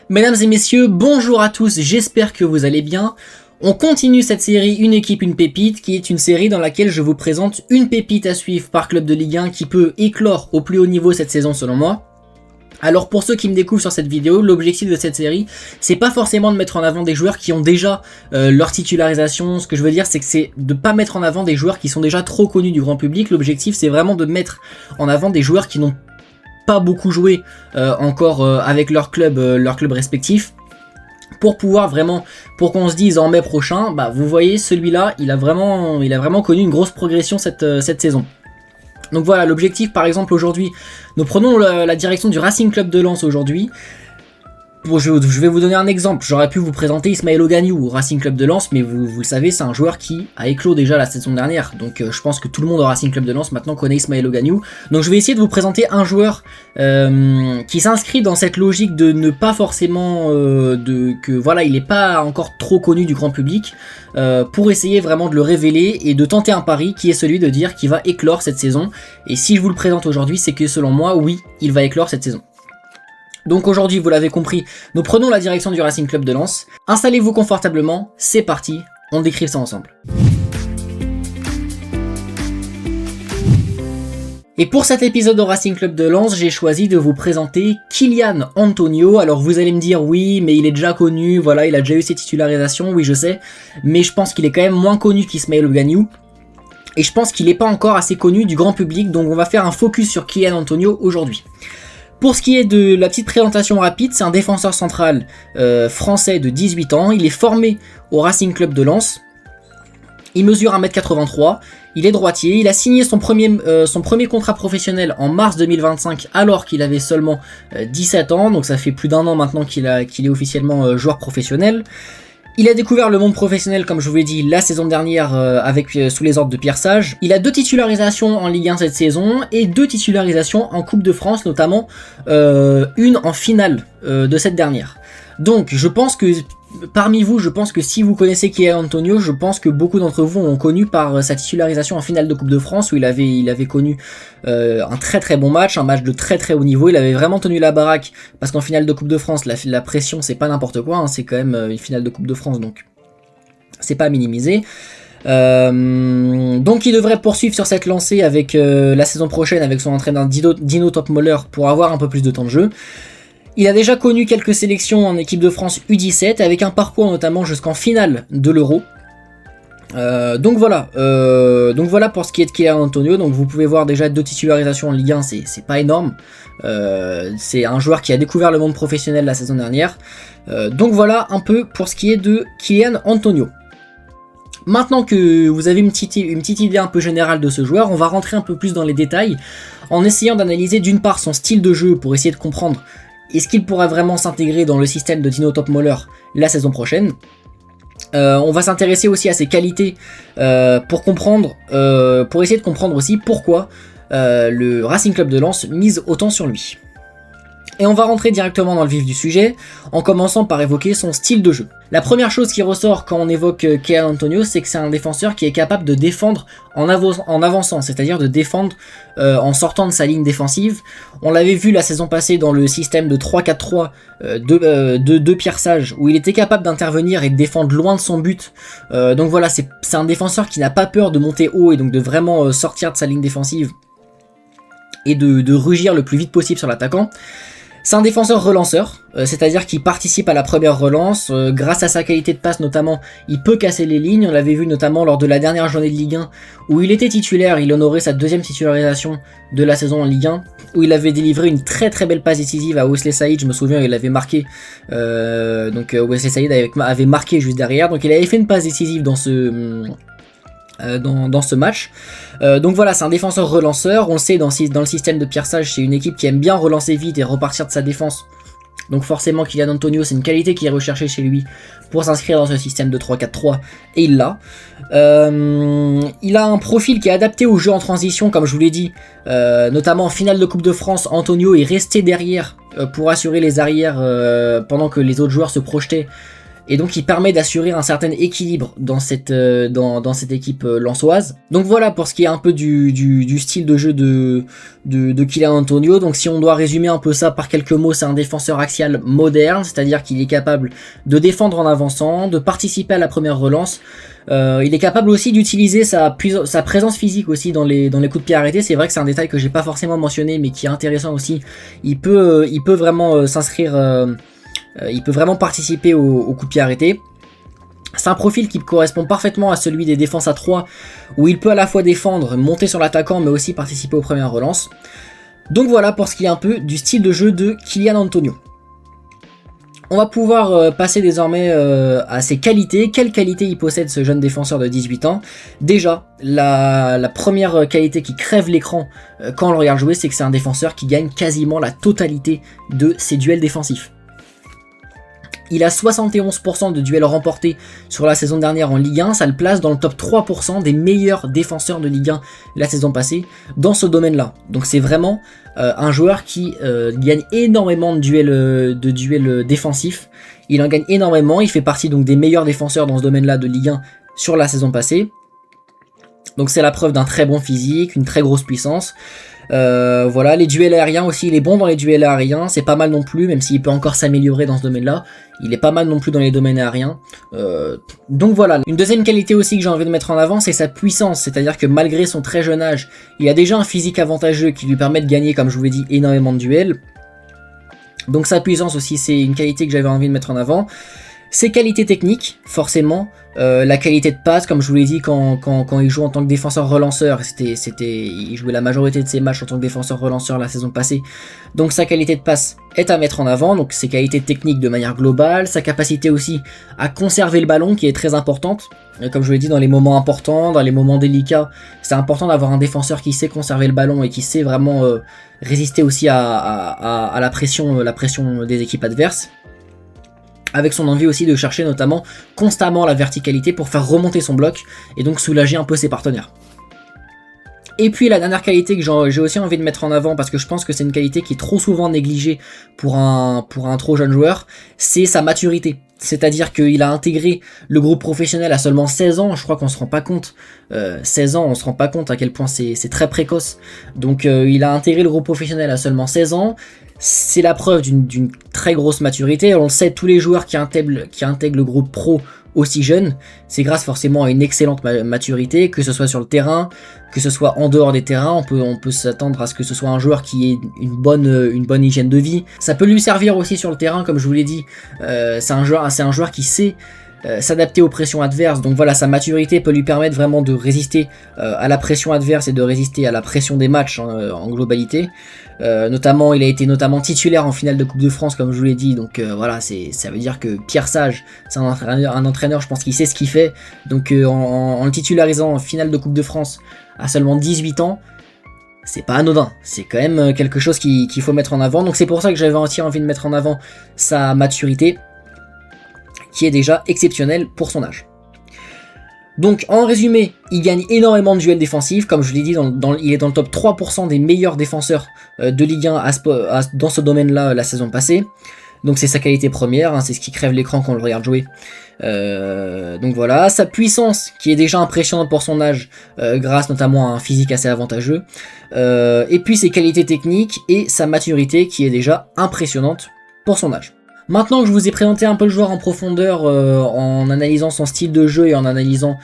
Mesdames et messieurs, bonjour à tous, j'espère que vous allez bien. On continue cette série Une équipe, une pépite, qui est une série dans laquelle je vous présente une pépite à suivre par club de Ligue 1 qui peut éclore au plus haut niveau cette saison selon moi. Alors pour ceux qui me découvrent sur cette vidéo, l'objectif de cette série, c'est pas forcément de mettre en avant des joueurs qui ont déjà leur titularisation. Ce que je veux dire, c'est que c'est de pas mettre en avant des joueurs qui sont déjà trop connus du grand public. L'objectif, c'est vraiment de mettre en avant des joueurs qui n'ont pas beaucoup joué encore avec leur club respectif, pour pouvoir vraiment, pour qu'on se dise en mai prochain, bah vous voyez celui-là, il a vraiment connu une grosse progression cette saison. Donc voilà, l'objectif par exemple aujourd'hui, nous prenons la direction du Racing Club de Lens aujourd'hui. Bon, je vais vous donner un exemple, j'aurais pu vous présenter Ismaël Oghanou au Racing Club de Lens, mais vous le savez, c'est un joueur qui a éclos déjà la saison dernière, donc je pense que tout le monde au Racing Club de Lens maintenant connaît Ismaël Oghanou. Donc je vais essayer de vous présenter un joueur qui s'inscrit dans cette logique de ne pas forcément, il n'est pas encore trop connu du grand public, pour essayer vraiment de le révéler et de tenter un pari qui est celui de dire qu'il va éclore cette saison. Et si je vous le présente aujourd'hui, c'est que selon moi, oui, il va éclore cette saison. Donc aujourd'hui, vous l'avez compris, nous prenons la direction du Racing Club de Lens. Installez-vous confortablement, c'est parti, on décrypte ça ensemble. Et pour cet épisode au Racing Club de Lens, j'ai choisi de vous présenter Kylian Antonio. Alors vous allez me dire oui, mais il est déjà connu, voilà, il a déjà eu ses titularisations, oui je sais, mais je pense qu'il est quand même moins connu qu'Ismaël Oghanou. Et je pense qu'il n'est pas encore assez connu du grand public, donc on va faire un focus sur Kylian Antonio aujourd'hui. Pour ce qui est de la petite présentation rapide, c'est un défenseur central français de 18 ans. Il est formé au Racing Club de Lens. Il mesure 1m83. Il est droitier. Il a signé son premier contrat professionnel en mars 2025 alors qu'il avait seulement 17 ans. Donc ça fait plus d'un an maintenant qu'il est officiellement joueur professionnel. Il a découvert le monde professionnel, comme je vous l'ai dit, la saison dernière sous les ordres de Pierre Sage. Il a 2 titularisations en Ligue 1 cette saison et 2 titularisations en Coupe de France, notamment une en finale de cette dernière. Donc je pense que parmi vous, si vous connaissez Kylian Antonio, je pense que beaucoup d'entre vous ont connu par sa titularisation en finale de Coupe de France où il avait connu un très très bon match, un match de très très haut niveau. Il avait vraiment tenu la baraque parce qu'en finale de Coupe de France, la pression c'est pas n'importe quoi, hein, c'est quand même une finale de Coupe de France, donc c'est pas à minimiser. Donc il devrait poursuivre sur cette lancée avec la saison prochaine avec son entraîneur Dino Topmoller pour avoir un peu plus de temps de jeu. Il a déjà connu quelques sélections en équipe de France U17 avec un parcours notamment jusqu'en finale de l'Euro. Donc voilà pour ce qui est de Kylian Antonio. Donc vous pouvez voir déjà 2 titularisations en Ligue 1, c'est pas énorme. C'est un joueur qui a découvert le monde professionnel la saison dernière. Donc voilà un peu pour ce qui est de Kylian Antonio. Maintenant que vous avez une petite idée un peu générale de ce joueur, on va rentrer un peu plus dans les détails en essayant d'analyser d'une part son style de jeu pour essayer de comprendre est-ce qu'il pourrait vraiment s'intégrer dans le système de Dino Topmoller la saison prochaine. On va s'intéresser aussi à ses qualités pour essayer de comprendre aussi pourquoi le Racing Club de Lens mise autant sur lui. Et on va rentrer directement dans le vif du sujet, en commençant par évoquer son style de jeu. La première chose qui ressort quand on évoque Kylian Antonio, c'est que c'est un défenseur qui est capable de défendre en avançant, c'est-à-dire de défendre en sortant de sa ligne défensive. On l'avait vu la saison passée dans le système de 3-4-3 de Pierre Sage, où il était capable d'intervenir et de défendre loin de son but. Donc voilà, c'est un défenseur qui n'a pas peur de monter haut et donc de vraiment sortir de sa ligne défensive et de rugir le plus vite possible sur l'attaquant. C'est un défenseur relanceur, c'est-à-dire qu'il participe à la première relance, grâce à sa qualité de passe notamment, il peut casser les lignes, on l'avait vu notamment lors de la dernière journée de Ligue 1, où il était titulaire, il honorait sa 2e titularisation de la saison en Ligue 1, où il avait délivré une très très belle passe décisive à Wesley Saïd, je me souviens, il avait marqué, Wesley Saïd avait marqué juste derrière, donc il avait fait une passe décisive dans ce match. Donc voilà, c'est un défenseur relanceur. On le sait, dans le système de Pierre Sage, c'est une équipe qui aime bien relancer vite et repartir de sa défense. Donc forcément, Kylian Antonio, c'est une qualité qui est recherchée chez lui pour s'inscrire dans ce système de 3-4-3, et il l'a. Il a un profil qui est adapté au jeu en transition, comme je vous l'ai dit, notamment en finale de Coupe de France. Antonio est resté derrière pour assurer les arrières pendant que les autres joueurs se projetaient. et donc il permet d'assurer un certain équilibre dans cette équipe lensoise. Donc voilà pour ce qui est un peu du style de jeu de Kylian Antonio. Donc si on doit résumer un peu ça par quelques mots, c'est un défenseur axial moderne, c'est-à-dire qu'il est capable de défendre en avançant, de participer à la première relance. Il est capable aussi d'utiliser sa présence physique aussi dans les coups de pied arrêtés. C'est vrai que c'est un détail que j'ai pas forcément mentionné, mais qui est intéressant aussi. Il peut vraiment s'inscrire, il peut vraiment participer aux coups de pied arrêtés. C'est un profil qui correspond parfaitement à celui des défenses à 3, où il peut à la fois défendre, monter sur l'attaquant, mais aussi participer aux premières relances. Donc voilà pour ce qui est un peu du style de jeu de Kylian Antonio. On va pouvoir passer désormais à ses qualités. Quelles qualités il possède ce jeune défenseur de 18 ans? Déjà, la première qualité qui crève l'écran quand on le regarde jouer, c'est que c'est un défenseur qui gagne quasiment la totalité de ses duels défensifs. Il a 71% de duels remportés sur la saison dernière en Ligue 1, ça le place dans le top 3% des meilleurs défenseurs de Ligue 1 la saison passée dans ce domaine-là. Donc c'est vraiment un joueur qui gagne énormément de duels défensifs. Il en gagne énormément, il fait partie donc des meilleurs défenseurs dans ce domaine-là de Ligue 1 sur la saison passée. Donc c'est la preuve d'un très bon physique, une très grosse puissance. Voilà, les duels aériens aussi, il est bon dans les duels aériens, c'est pas mal non plus, même s'il peut encore s'améliorer dans ce domaine-là, il est pas mal non plus dans les domaines aériens. Donc voilà, une deuxième qualité aussi que j'ai envie de mettre en avant, c'est sa puissance, c'est-à-dire que malgré son très jeune âge, il a déjà un physique avantageux qui lui permet de gagner, comme je vous l'ai dit, énormément de duels. Donc sa puissance aussi, c'est une qualité que j'avais envie de mettre en avant. Ses qualités techniques, forcément, la qualité de passe, comme je vous l'ai dit, quand il joue en tant que défenseur relanceur, il jouait la majorité de ses matchs en tant que défenseur relanceur la saison passée, donc sa qualité de passe est à mettre en avant, donc ses qualités techniques de manière globale, sa capacité aussi à conserver le ballon qui est très importante, comme je vous l'ai dit, dans les moments importants, dans les moments délicats, c'est important d'avoir un défenseur qui sait conserver le ballon et qui sait vraiment résister aussi à la pression des équipes adverses, avec son envie aussi de chercher notamment constamment la verticalité pour faire remonter son bloc et donc soulager un peu ses partenaires. Et puis la dernière qualité que j'ai aussi envie de mettre en avant, parce que je pense que c'est une qualité qui est trop souvent négligée pour un trop jeune joueur, c'est sa maturité. C'est-à-dire qu'il a intégré le groupe professionnel à seulement 16 ans, je crois qu'on se rend pas compte, 16 ans, on se rend pas compte à quel point c'est très précoce. Donc il a intégré le groupe professionnel à seulement 16 ans, c'est la preuve d'une très grosse maturité. On le sait, tous les joueurs qui intègrent le groupe pro aussi jeune, c'est grâce forcément à une excellente maturité, que ce soit sur le terrain, que ce soit en dehors des terrains. On peut s'attendre à ce que ce soit un joueur qui ait une bonne hygiène de vie. Ça peut lui servir aussi sur le terrain, comme je vous l'ai dit, c'est un joueur qui sait s'adapter aux pressions adverses. Donc voilà, sa maturité peut lui permettre vraiment de résister à la pression adverse et de résister à la pression des matchs en globalité. Notamment, il a été notamment titulaire en finale de Coupe de France, comme je vous l'ai dit. Donc voilà, ça veut dire que Pierre Sage, c'est un entraîneur, je pense qu'il sait ce qu'il fait. Donc en le titularisant en finale de Coupe de France à seulement 18 ans, c'est pas anodin, c'est quand même quelque chose qu'il faut mettre en avant. Donc c'est pour ça que j'avais aussi envie de mettre en avant sa maturité, qui est déjà exceptionnelle pour son âge. Donc en résumé, il gagne énormément de duels défensifs, comme je l'ai dit, il est dans le top 3% des meilleurs défenseurs de Ligue 1 dans ce domaine-là la saison passée. Donc c'est sa qualité première, hein, c'est ce qui crève l'écran quand on le regarde jouer. Donc voilà, sa puissance qui est déjà impressionnante pour son âge, grâce notamment à un physique assez avantageux. Et puis ses qualités techniques et sa maturité qui est déjà impressionnante pour son âge. Maintenant que je vous ai présenté un peu le joueur en profondeur en analysant son style de jeu et en analysant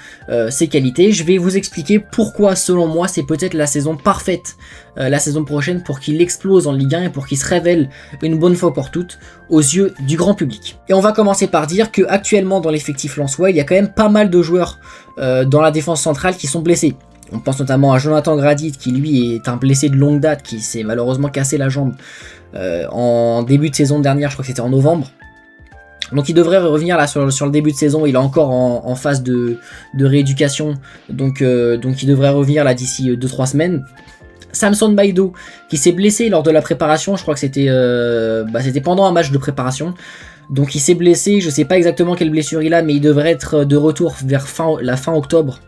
ses qualités, je vais vous expliquer pourquoi selon moi c'est peut-être la saison parfaite la saison prochaine pour qu'il explose en Ligue 1 et pour qu'il se révèle une bonne fois pour toutes aux yeux du grand public. Et on va commencer par dire que actuellement dans l'effectif lensois, il y a quand même pas mal de joueurs dans la défense centrale qui sont blessés. On pense notamment à Jonathan Gradit qui lui est un blessé de longue date, qui s'est malheureusement cassé la jambe en début de saison dernière, je crois que c'était en novembre. Donc il devrait revenir là sur le début de saison, il est encore en phase de rééducation, donc il devrait revenir là d'ici 2-3 semaines. Samson Baïdo qui s'est blessé lors de la préparation, je crois que c'était pendant un match de préparation. Donc il s'est blessé, je sais pas exactement quelle blessure il a, mais il devrait être de retour vers la fin octobre.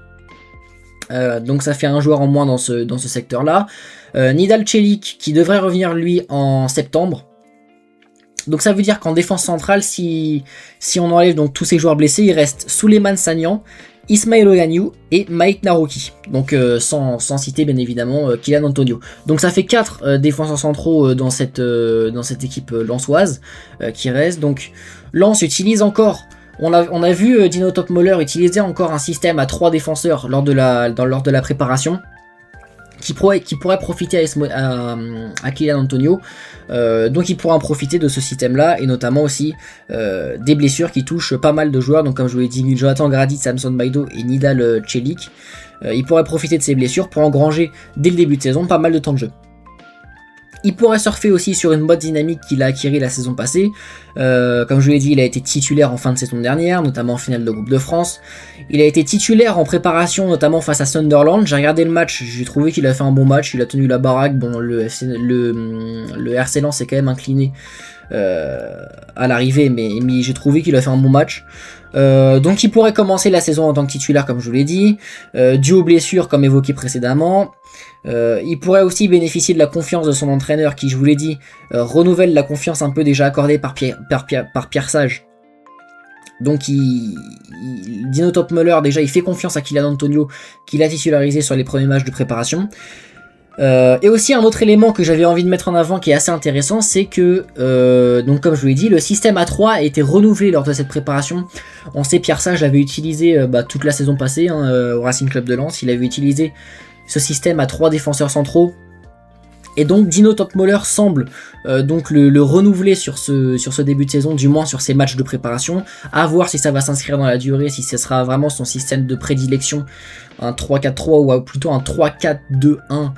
Donc ça fait un joueur en moins dans ce secteur là. Nidal Celik qui devrait revenir lui en septembre. Donc ça veut dire qu'en défense centrale, si on enlève donc tous ces joueurs blessés, il reste Souleymane Sagnan, Ismaël Ogagnou et Mike Narouki. Donc sans citer bien évidemment Kylian Antonio. Donc ça fait 4 défenseurs centraux dans cette équipe lensoise qui reste. Donc Lens utilise encore, on a vu Dino Topmoller utiliser encore un système à 3 défenseurs lors de la préparation, qui pourrait profiter à Kylian Antonio. Donc il pourra en profiter de ce système là, et notamment aussi des blessures qui touchent pas mal de joueurs. Donc comme je vous l'ai dit, Jonathan Grady, Samson Baido et Nidal Celik, il pourrait profiter de ces blessures pour engranger dès le début de saison pas mal de temps de jeu. Il pourrait surfer aussi sur une bonne dynamique qu'il a acquérie la saison passée. Comme je vous l'ai dit, il a été titulaire en fin de saison dernière, notamment en finale de Coupe de France. Il a été titulaire en préparation, notamment face à Sunderland. J'ai regardé le match, j'ai trouvé qu'il a fait un bon match, il a tenu la baraque. Bon, le RC Lens s'est quand même incliné à l'arrivée, mais j'ai trouvé qu'il a fait un bon match. Donc il pourrait commencer la saison en tant que titulaire, comme je vous l'ai dit, dû aux blessures comme évoqué précédemment. Il pourrait aussi bénéficier de la confiance de son entraîneur qui, je vous l'ai dit, renouvelle la confiance un peu déjà accordée par Pierre Sage. Donc Dino Topmoller, déjà il fait confiance à Kylian Antonio, qu'il a titularisé sur les premiers matchs de préparation. Et aussi un autre élément que j'avais envie de mettre en avant qui est assez intéressant, c'est que, donc comme je vous l'ai dit, le système A3 a été renouvelé lors de cette préparation. On sait Pierre Sage l'avait utilisé toute la saison passée au Racing Club de Lens, il avait utilisé ce système à 3 défenseurs centraux. Et donc Dino Topmoller semble donc le renouveler sur ce début de saison, du moins sur ces matchs de préparation, à voir si ça va s'inscrire dans la durée, si ce sera vraiment son système de prédilection, un 3-4-3 ou plutôt un 3-4-2-1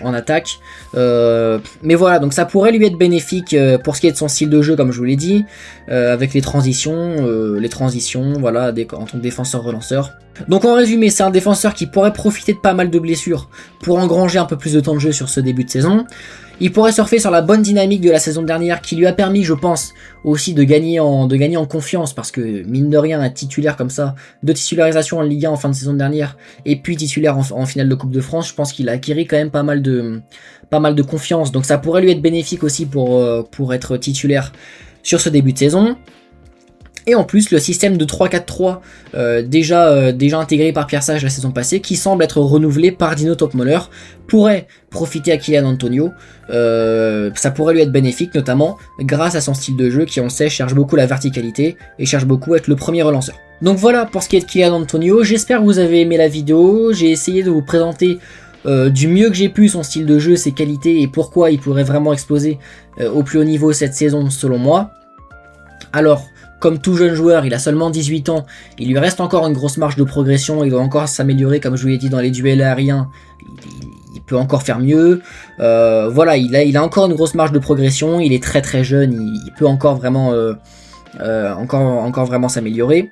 en attaque. Mais voilà, donc ça pourrait lui être bénéfique pour ce qui est de son style de jeu, comme je vous l'ai dit, avec les transitions, voilà, en tant que défenseur-relanceur. Donc en résumé, c'est un défenseur qui pourrait profiter de pas mal de blessures pour engranger un peu plus de temps de jeu sur ce début de saison. Il pourrait surfer sur la bonne dynamique de la saison dernière qui lui a permis, je pense, aussi de gagner en confiance, parce que mine de rien, un titulaire comme ça, de titularisation en Ligue 1 en fin de saison dernière, et puis titulaire en finale de Coupe de France, je pense qu'il a acquis quand même pas mal de confiance. Donc ça pourrait lui être bénéfique aussi pour être titulaire sur ce début de saison. Et en plus, le système de 3-4-3 déjà intégré par Pierre Sage la saison passée, qui semble être renouvelé par Dino Topmoller, pourrait profiter à Kylian Antonio. Ça pourrait lui être bénéfique, notamment grâce à son style de jeu qui, on le sait, cherche beaucoup la verticalité et cherche beaucoup à être le premier relanceur. Donc voilà pour ce qui est de Kylian Antonio. J'espère que vous avez aimé la vidéo. J'ai essayé de vous présenter du mieux que j'ai pu son style de jeu, ses qualités et pourquoi il pourrait vraiment exploser au plus haut niveau cette saison selon moi. Alors, comme tout jeune joueur, il a seulement 18 ans, il lui reste encore une grosse marge de progression, il doit encore s'améliorer, comme je vous l'ai dit, dans les duels aériens, il peut encore faire mieux. Voilà, il a encore une grosse marge de progression, il est très très jeune, il peut encore vraiment, vraiment s'améliorer.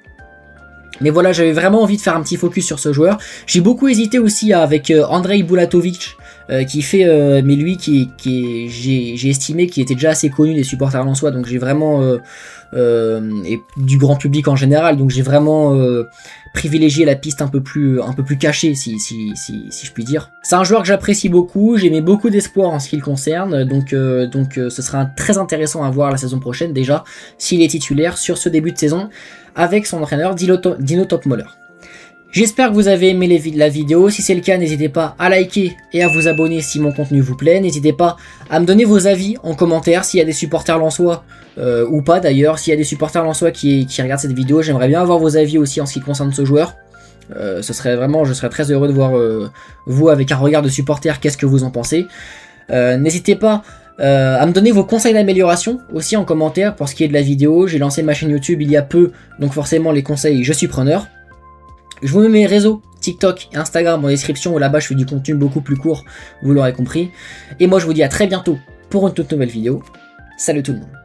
Mais voilà, j'avais vraiment envie de faire un petit focus sur ce joueur. J'ai beaucoup hésité aussi avec Andrei Bulatovic, qui fait, mais lui j'ai estimé qu'il était déjà assez connu des supporters lensois, donc j'ai vraiment et du grand public en général, donc j'ai vraiment privilégié la piste un peu plus cachée, si je puis dire. C'est un joueur que j'apprécie beaucoup, j'ai mis beaucoup d'espoir en ce qui le concerne, donc ce sera très intéressant à voir la saison prochaine déjà s'il est titulaire sur ce début de saison avec son entraîneur Dino Topmoller. J'espère que vous avez aimé la vidéo, si c'est le cas n'hésitez pas à liker et à vous abonner si mon contenu vous plaît, n'hésitez pas à me donner vos avis en commentaire s'il y a des supporters lensois ou pas d'ailleurs, s'il y a des supporters lensois qui regardent cette vidéo, j'aimerais bien avoir vos avis aussi en ce qui concerne ce joueur. Je serais très heureux de voir vous avec un regard de supporter, qu'est-ce que vous en pensez. N'hésitez pas à me donner vos conseils d'amélioration aussi en commentaire pour ce qui est de la vidéo. J'ai lancé ma chaîne YouTube il y a peu, donc forcément les conseils, je suis preneur. Je vous mets mes réseaux, TikTok et Instagram en description, où là-bas je fais du contenu beaucoup plus court, vous l'aurez compris. Et moi je vous dis à très bientôt pour une toute nouvelle vidéo. Salut tout le monde.